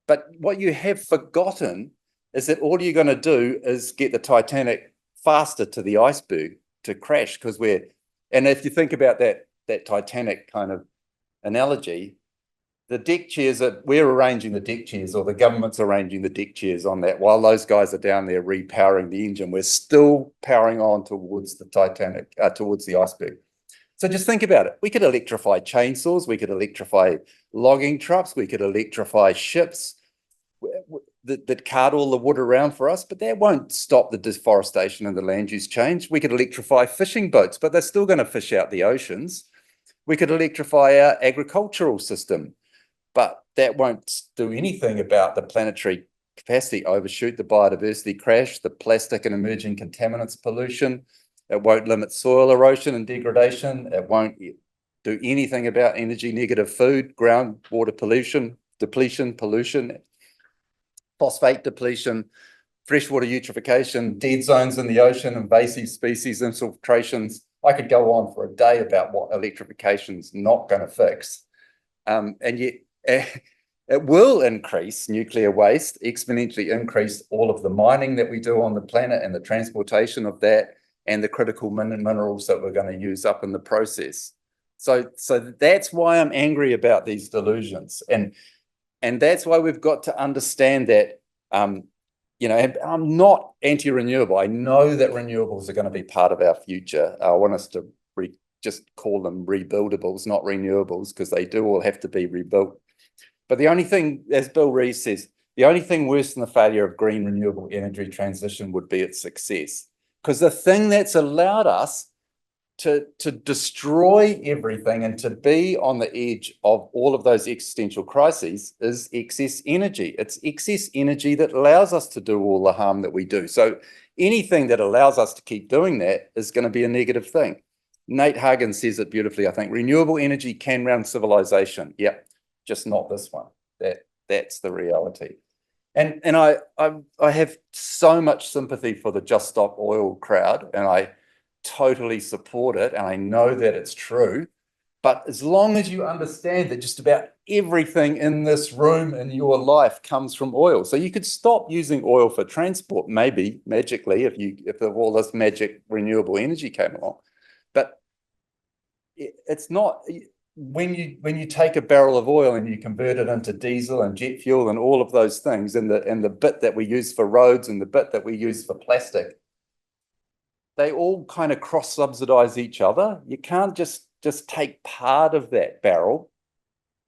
Speaker 1: But what you have forgotten is that all you're going to do is get the Titanic faster to the iceberg to crash, because and if you think about that Titanic kind of analogy, the deck chairs we're arranging the deck chairs, or the government's arranging the deck chairs on that, while those guys are down there repowering the engine. We're still powering on towards the Titanic, towards the iceberg. So just think about it. We could electrify chainsaws, we could electrify logging trucks, we could electrify ships that cart all the wood around for us, but that won't stop the deforestation and the land use change. We could electrify fishing boats, but they're still going to fish out the oceans. We could electrify our agricultural system, but that won't do anything about the planetary capacity overshoot, the biodiversity crash, the plastic and emerging contaminants pollution. It won't limit soil erosion and degradation. It won't do anything about energy negative food, groundwater pollution, depletion, pollution, phosphate depletion, freshwater eutrophication, dead zones in the ocean, invasive species infiltrations. I could go on for a day about what electrification's not going to fix. And yet it will increase nuclear waste, exponentially increase all of the mining that we do on the planet and the transportation of that, and the critical minerals that we're going to use up in the process. So that's why I'm angry about these delusions. And that's why we've got to understand that, you know, I'm not anti-renewable. I know that renewables are going to be part of our future. I want us to just call them rebuildables, not renewables, because they do all have to be rebuilt. But the only thing, as Bill Rees says, the only thing worse than the failure of green renewable energy transition would be its success. Because the thing that's allowed us to destroy everything and to be on the edge of all of those existential crises is excess energy. It's excess energy that allows us to do all the harm that we do. So anything that allows us to keep doing that is going to be a negative thing. Nate Hagen says it beautifully, I think. Renewable energy can run civilization. Yep, just not this one. That's the reality. And I have so much sympathy for the Just Stop Oil crowd, and I totally support it, and I know that it's true. But as long as you understand that just about everything in this room in your life comes from oil. So you could stop using oil for transport, maybe magically, if all this magic renewable energy came along. But it's not, when you take a barrel of oil and you convert it into diesel and jet fuel and all of those things, and the bit that we use for roads and the bit that we use for plastic, they all kind of cross-subsidize each other. You can't just take part of that barrel.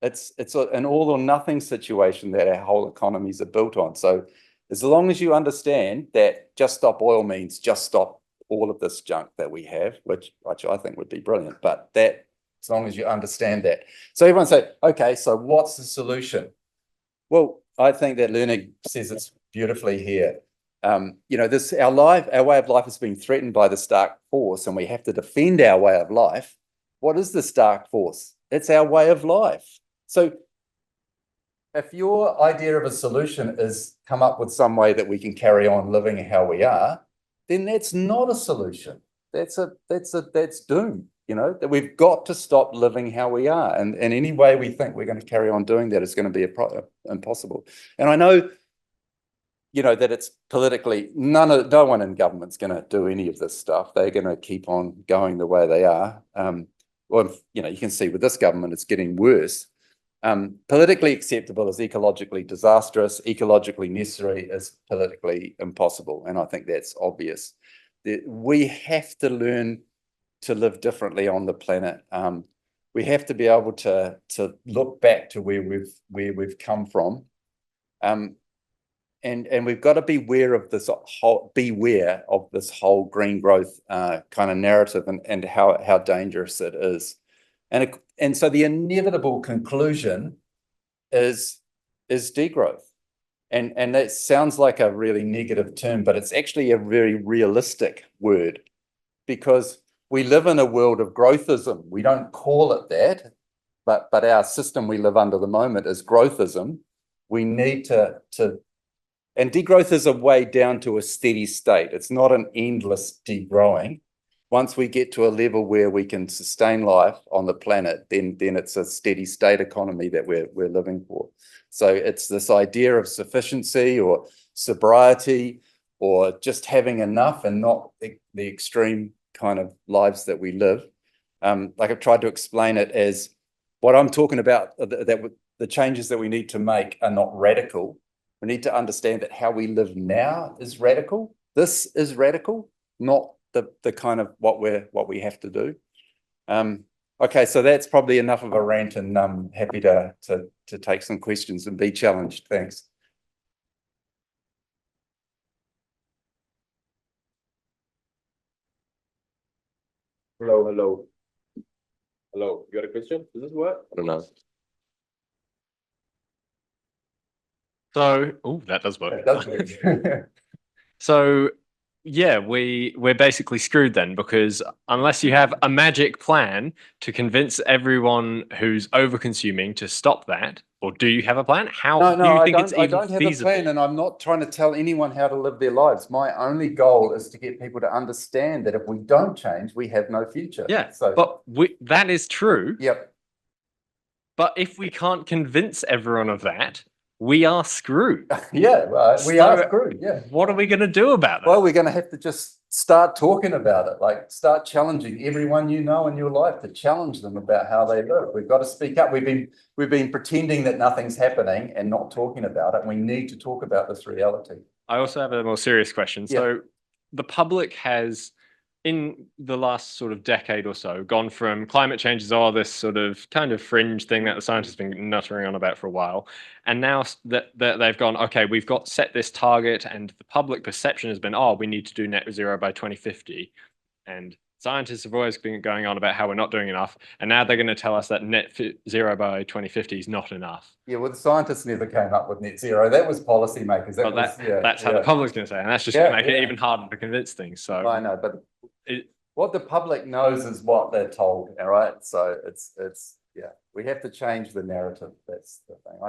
Speaker 1: It's an all or nothing situation that our whole economies are built on. So as long as you understand that Just Stop Oil means just stop all of this junk that we have, which I think would be brilliant, but that, as long as you understand that. So everyone say, okay, so what's the solution? Well, I think that Learning says it's beautifully here. You know, our way of life has been threatened by this dark force, and we have to defend our way of life. What is this dark force? It's our way of life. So if your idea of a solution is come up with some way that we can carry on living how we are, then that's not a solution. That's doom. You know, that we've got to stop living how we are, and any way we think we're going to carry on doing that is going to be impossible. And I know, you know, that it's politically, no one in government's going to do any of this stuff. They're going to keep on going the way they are. Well, you know, you can see with this government, it's getting worse. Politically acceptable is ecologically disastrous. Ecologically necessary is politically impossible. And I think that's obvious. We have to learn to live differently on the planet. We have to be able to look back to where we've come from. And we've got to beware of this whole green growth kind of narrative and how dangerous it is. And so the inevitable conclusion is degrowth. And that sounds like a really negative term, but it's actually a very realistic word, because we live in a world of growthism. We don't call it that, but our system we live under the moment is growthism. We need to and degrowth is a way down to a steady state. It's not an endless degrowing. Once we get to a level where we can sustain life on the planet, then it's a steady state economy that we're living for. So it's this idea of sufficiency or sobriety or just having enough and not the extreme kind of lives that we live. Like I've tried to explain it as what I'm talking about, that the changes that we need to make are not radical. We need to understand that how we live now is radical. This is radical, not the kind of what we have to do. Okay, so that's probably enough of a rant, and I'm happy to take some questions and be challenged. Thanks.
Speaker 2: Hello. You got a question? Does this work? I don't know.
Speaker 3: So, oh, that does work.
Speaker 1: It does work.
Speaker 3: So, yeah, we're basically screwed then, because unless you have a magic plan to convince everyone who's over-consuming to stop that, or do you have a plan? How do you think it's even
Speaker 1: I don't have
Speaker 3: feasible?
Speaker 1: a plan, and I'm not trying to tell anyone how to live their lives. My only goal is to get people to understand that if we don't change, we have no future.
Speaker 3: Yeah,
Speaker 1: so,
Speaker 3: but that is true.
Speaker 1: Yep.
Speaker 3: But if we can't convince everyone of that, we are screwed.
Speaker 1: Yeah, we are screwed. Yeah.
Speaker 3: What are we going to do about that?
Speaker 1: Well, we're going to have to just start talking about it. Like, start challenging everyone you know in your life, to challenge them about how they live. We've got to speak up. We've been pretending that nothing's happening and not talking about it. We need to talk about this reality.
Speaker 3: I also have a more serious question.
Speaker 1: Yeah.
Speaker 3: So the public has, in the last sort of decade or so, gone from climate change is all this sort of kind of fringe thing that the scientists have been nuttering on about for a while. And now that they've gone, okay, we've got set this target, and the public perception has been, oh, we need to do net zero by 2050. And scientists have always been going on about how we're not doing enough. And now they're going to tell us that net zero by 2050 is not enough.
Speaker 1: Yeah, well, the scientists never came up with net zero. That was policymakers.
Speaker 3: That's how the public's going to say. And that's just going to make it even harder to convince things. So
Speaker 1: I know, but what the public knows is what they're told. All right. So it's we have to change the narrative. That's the thing.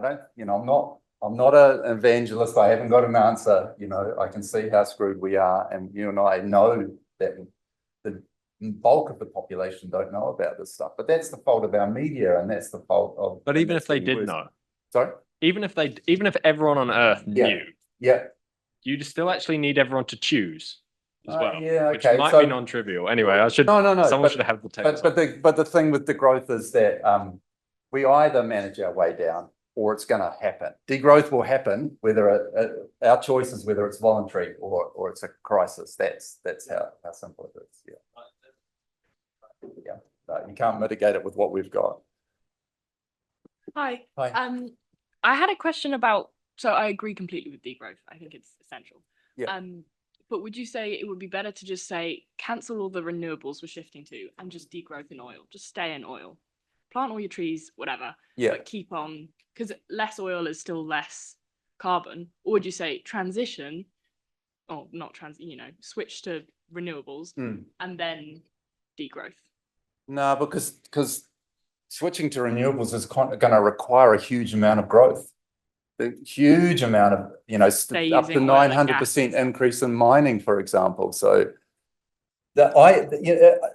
Speaker 1: I'm not an evangelist. I haven't got an answer. I can see how screwed we are. And you and I know that the bulk of the population don't know about this stuff, but that's the fault of our media, and that's the fault of.
Speaker 3: But even if they did know,
Speaker 1: sorry,
Speaker 3: even if everyone on Earth knew, you'd still actually need everyone to choose as well, which might be non-trivial. Anyway, someone should have the text.
Speaker 1: But the thing with the growth is that we either manage our way down, or it's going to happen. Degrowth will happen, whether our choice is whether it's voluntary or it's a crisis. That's how simple it is. No, you can't mitigate it with what we've got.
Speaker 4: Hi.
Speaker 1: Hi.
Speaker 4: I had a question about. So I agree completely with degrowth. I think it's essential.
Speaker 1: Yeah.
Speaker 4: But would you say it would be better to just say cancel all the renewables we're shifting to and just degrowth in oil? Just stay in oil. Plant all your trees, whatever.
Speaker 1: Yeah.
Speaker 4: But keep on, because less oil is still less carbon. Or would you say transition, or not switch to renewables and then degrowth?
Speaker 1: No, because switching to renewables is going to require a huge amount of growth. A huge amount of, up to 900% increase in mining, for example. So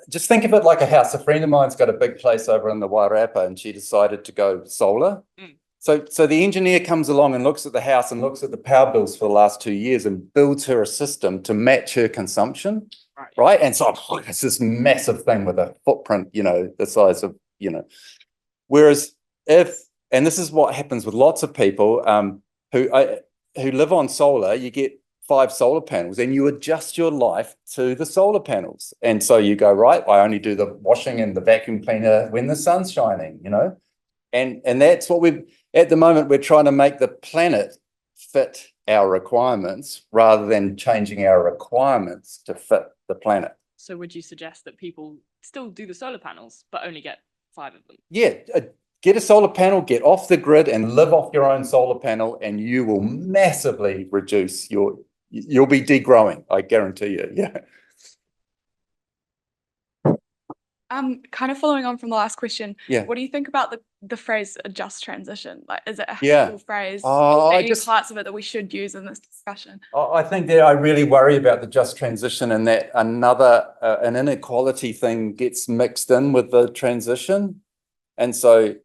Speaker 1: just think of it like a house. A friend of mine's got a big place over in the Wairarapa, and she decided to go solar. So the engineer comes along and looks at the house and looks at the power bills for the last 2 years and builds her a system to match her consumption. Right. And so it's this massive thing with a footprint, the size of, whereas and this is what happens with lots of people who live on solar. You get 5 solar panels and you adjust your life to the solar panels. And so you go, right, I only do the washing and the vacuum cleaner when the sun's shining, you know? And that's what at the moment, we're trying to make the planet fit our requirements rather than changing our requirements to fit the planet.
Speaker 4: So would you suggest that people still do the solar panels, but only get 5 of them?
Speaker 1: Yeah, get a solar panel, get off the grid and live off your own solar panel, and you will massively reduce you'll be degrowing, I guarantee you. Yeah.
Speaker 5: Kind of following on from the last question.
Speaker 1: Yeah.
Speaker 5: What do you think about the phrase "a just transition"? Like, is it a
Speaker 1: Yeah.
Speaker 5: helpful phrase?
Speaker 1: Oh,
Speaker 5: Is there
Speaker 1: I
Speaker 5: any
Speaker 1: just-
Speaker 5: parts of it that we should use in this discussion?
Speaker 1: I think that I really worry about the just transition, and that an inequality thing gets mixed in with the transition. And so,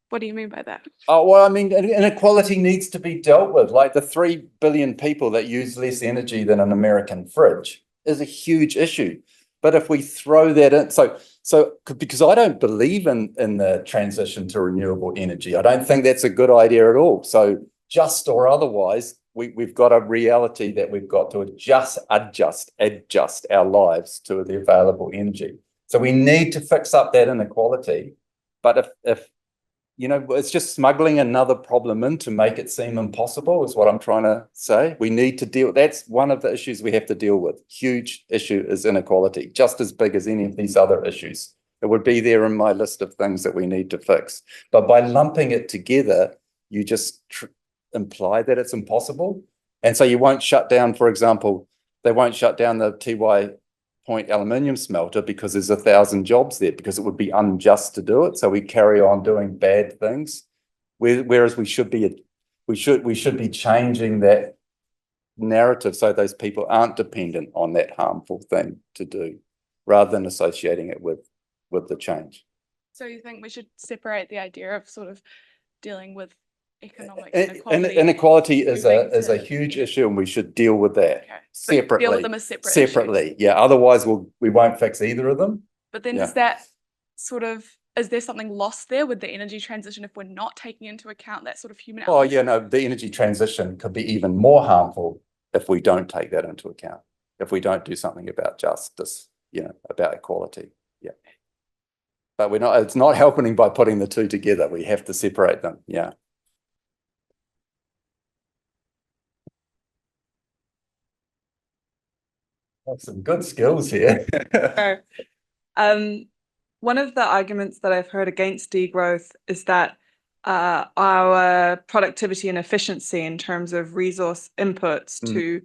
Speaker 5: What do you mean by that?
Speaker 1: oh, well, I mean, inequality needs to be dealt with. Like the 3 billion people that use less energy than an American fridge is a huge issue. But if we throw that in, so because I don't believe in the transition to renewable energy, I don't think that's a good idea at all. So just or otherwise, we've got a reality that we've got to adjust our lives to the available energy. So we need to fix up that inequality. But if you know, it's just smuggling another problem in to make it seem impossible is what I'm trying to say. We need to deal, that's one of the issues we have to deal with. Huge issue is inequality, just as big as any of these other issues. It would be there in my list of things that we need to fix. But by lumping it together, you just imply that it's impossible. And so you won't shut down, for example, they won't shut down the TY Point aluminium smelter because there's 1,000 jobs there, because it would be unjust to do it. So we carry on doing bad things, whereas we should be changing that narrative so those people aren't dependent on that harmful thing to do, rather than associating it with the change.
Speaker 5: So you think we should separate the idea of sort of dealing with economic
Speaker 1: Inequality,
Speaker 5: inequality
Speaker 1: is
Speaker 5: moving
Speaker 1: a
Speaker 5: to-
Speaker 1: huge issue, and we should deal with that
Speaker 5: Okay. But
Speaker 1: separately.
Speaker 5: deal with them as separate issues.
Speaker 1: Separately, yeah. Otherwise, we won't fix either of them.
Speaker 5: But then
Speaker 1: Yeah.
Speaker 5: is that sort of, is there something lost there with the energy transition if we're not taking into account that sort of human
Speaker 1: Oh,
Speaker 5: element?
Speaker 1: yeah, no, the energy transition could be even more harmful if we don't take that into account, if we don't do something about justice, you know, about equality. Yeah. But it's not helping by putting the two together. We have to separate them. Yeah. That's some good skills here.
Speaker 6: One of the arguments that I've heard against degrowth is that our productivity and efficiency in terms of resource inputs to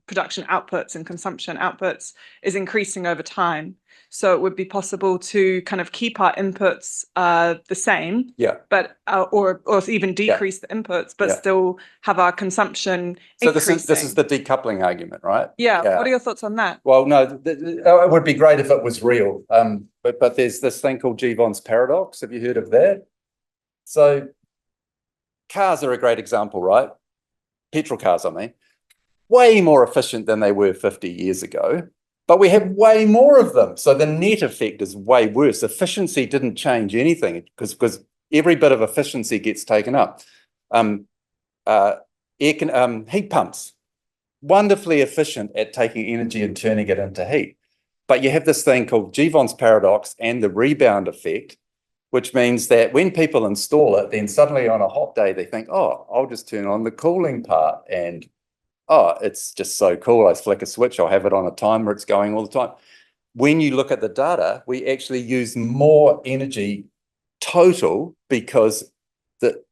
Speaker 6: production outputs and consumption outputs is increasing over time. So it would be possible to kind of keep our inputs the same,
Speaker 1: Yeah.
Speaker 6: but or even decrease the inputs, but
Speaker 1: Yeah.
Speaker 6: still have our consumption
Speaker 1: So
Speaker 6: increasing.
Speaker 1: this is the decoupling argument, right?
Speaker 6: Yeah. What are your thoughts on that?
Speaker 1: Well, no, it would be great if it was real. But there's this thing called Jevons paradox. Have you heard of that? So cars are a great example, right? Petrol cars, I mean, way more efficient than they were 50 years ago, but we have way more of them. So the net effect is way worse. Efficiency didn't change anything because every bit of efficiency gets taken up. Heat pumps, wonderfully efficient at taking energy and turning it into heat. But you have this thing called Jevons paradox and the rebound effect, which means that when people install it, then suddenly on a hot day, they think, oh, I'll just turn on the cooling part and, oh, it's just so cool. I flick a switch, I'll have it on a timer, it's going all the time. When you look at the data, we actually use more energy total because the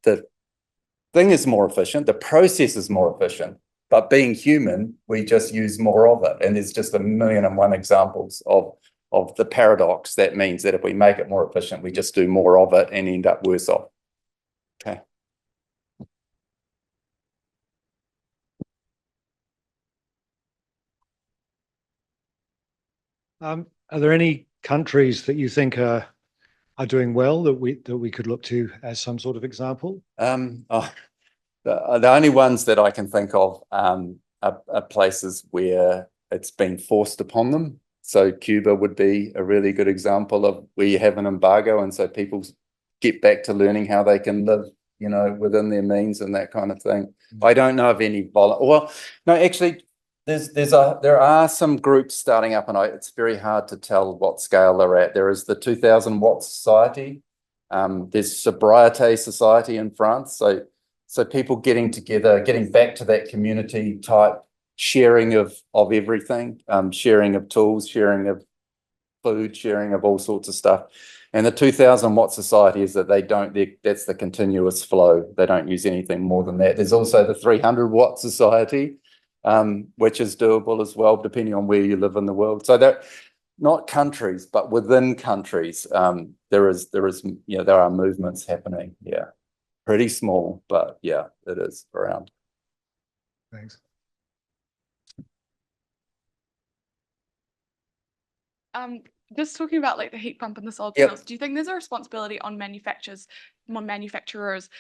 Speaker 1: thing is more efficient, the process is more efficient, but being human, we just use more of it. And there's just 1,000,001 examples of the paradox that means that if we make it more efficient, we just do more of it and end up worse off. Okay.
Speaker 7: Are there any countries that you think are doing well that we could look to as some sort of example?
Speaker 1: The only ones that I can think of are places where it's been forced upon them. So Cuba would be a really good example of where you have an embargo, and so people get back to learning how they can live, you know, within their means and that kind of thing. I don't know of any well, no, actually, there are some groups starting up, and it's very hard to tell what scale they're at. There is the 2000 Watt Society. There's Sobriety Society in France. So people getting together, getting back to that community type sharing of everything, sharing of tools, sharing of food, sharing of all sorts of stuff. And the 2000 Watt Society is that that's the continuous flow. They don't use anything more than that. There's also the 300 Watt Society, which is doable as well, depending on where you live in the world. So that not countries, but within countries, there are movements happening. Yeah, pretty small, but yeah, it is around.
Speaker 7: Thanks.
Speaker 5: Just talking about like the heat pump and the solar
Speaker 1: Yep.
Speaker 5: panels, do you think there's a responsibility on manufacturers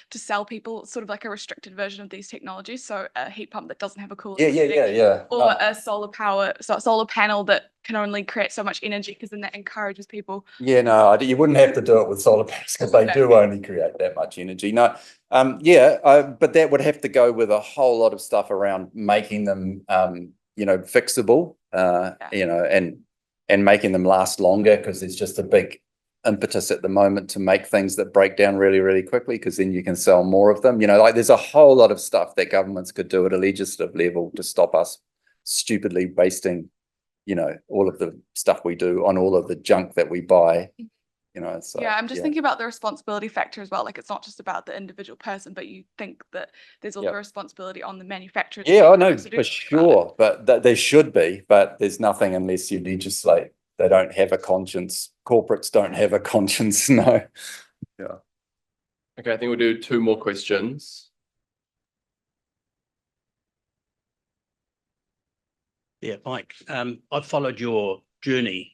Speaker 5: to sell people sort of like a restricted version of these technologies? So a heat pump that doesn't have a cooling setting,
Speaker 1: Yeah.
Speaker 5: or a solar panel that can only create so much energy, because then that encourages people.
Speaker 1: Yeah, no, you wouldn't have to do it with solar panels because they do only create that much energy. No, but that would have to go with a whole lot of stuff around making them, fixable, and making them last longer, because there's just a big impetus at the moment to make things that break down really, really quickly, because then you can sell more of them. You know, like there's a whole lot of stuff that governments could do at a legislative level to stop us stupidly wasting, all of the stuff we do on all of the junk that we buy. So,
Speaker 5: yeah, I'm just thinking about the responsibility factor as well. Like, it's not just about the individual person, but you think that there's also responsibility on the manufacturer.
Speaker 1: Yeah, I know for sure, but there should be, but there's nothing unless you legislate. They don't have a conscience. Corporates don't have a conscience. No. Yeah.
Speaker 2: Okay, I think we'll do 2 more questions.
Speaker 8: Yeah, Mike, I've followed your journey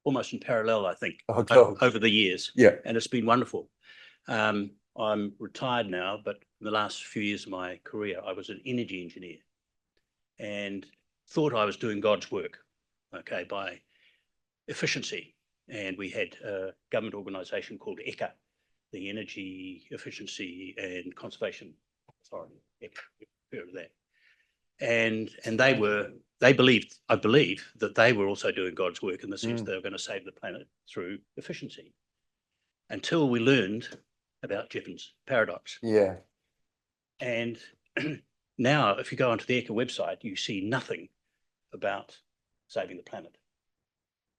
Speaker 8: almost in parallel, I think, over the years.
Speaker 1: Yeah.
Speaker 8: And it's been wonderful. I'm retired now, but in the last few years of my career, I was an energy engineer and thought I was doing God's work, okay, by efficiency. And we had a government organisation called ECA, the Energy Efficiency and Conservation Authority. You've heard of that. And I believe that they were also doing God's work in the sense they were going to save the planet through efficiency, until we learned about Jevons paradox.
Speaker 1: Yeah.
Speaker 8: And now, if you go onto the ECA website, you see nothing about saving the planet.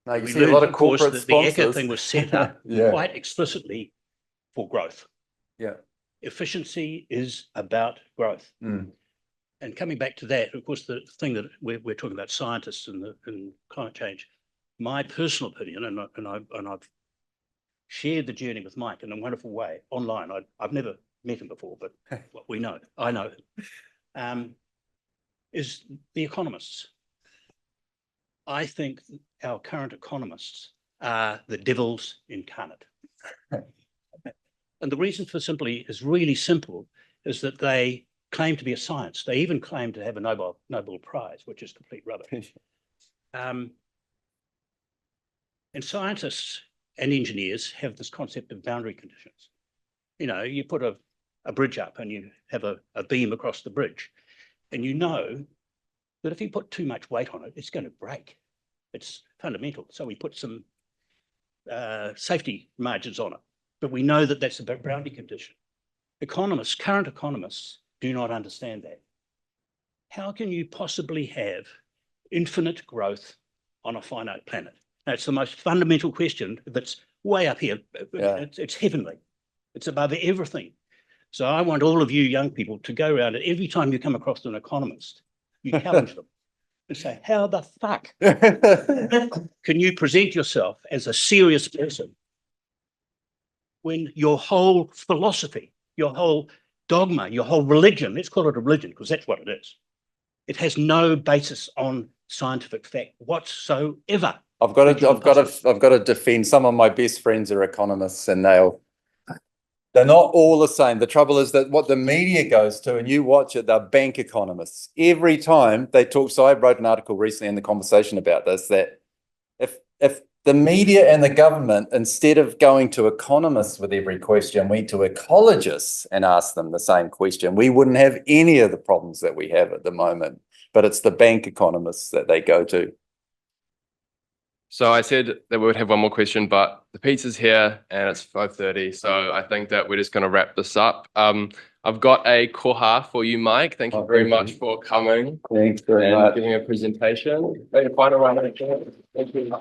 Speaker 1: No, you
Speaker 8: We
Speaker 1: see a
Speaker 8: learned,
Speaker 1: lot of
Speaker 8: of course,
Speaker 1: corporate
Speaker 8: that the ECA
Speaker 1: sponsors.
Speaker 8: thing was set up
Speaker 1: Yeah.
Speaker 8: quite explicitly for growth.
Speaker 1: Yeah.
Speaker 8: Efficiency is about growth. And coming back to that, of course, the thing that we're talking about, scientists and climate change, my personal opinion, and I've shared the journey with Mike in a wonderful way online. I've never met him before, but what I know is the economists. I think our current economists are the devils incarnate. And the reason is really simple, is that they claim to be a science. They even claim to have a Nobel Prize, which is complete rubbish. And scientists and engineers have this concept of boundary conditions. You put a bridge up and you have a beam across the bridge, and you know that if you put too much weight on it, it's going to break. It's fundamental. So we put some safety margins on it, but we know that that's a boundary condition. Current economists do not understand that. How can you possibly have infinite growth on a finite planet? That's the most fundamental question that's way up here.
Speaker 1: Yeah.
Speaker 8: It's heavenly. It's above everything. So I want all of you young people to go around, and every time you come across an economist, you challenge them and say, how the fuck can you present yourself as a serious person when your whole philosophy, your whole dogma, your whole religion, let's call it a religion because that's what it is, it has no basis on scientific fact whatsoever.
Speaker 1: I've got to defend. Some of my best friends are economists, and they're not all the same. The trouble is that what the media goes to, and you watch it, they're bank economists. Every time they talk, so I wrote an article recently in The Conversation about this, that if the media and the government, instead of going to economists with every question, went to ecologists and asked them the same question, we wouldn't have any of the problems that we have at the moment. But it's the bank economists that they go to.
Speaker 9: So I said that we would have one more question, but the pizza's here and it's 5:30. So I think that we're just going to wrap this up. I've got a koha for you, Mike. Thank you very much for coming
Speaker 1: Thanks very
Speaker 9: and
Speaker 1: much.
Speaker 9: giving a presentation. Final round of applause. Thank you.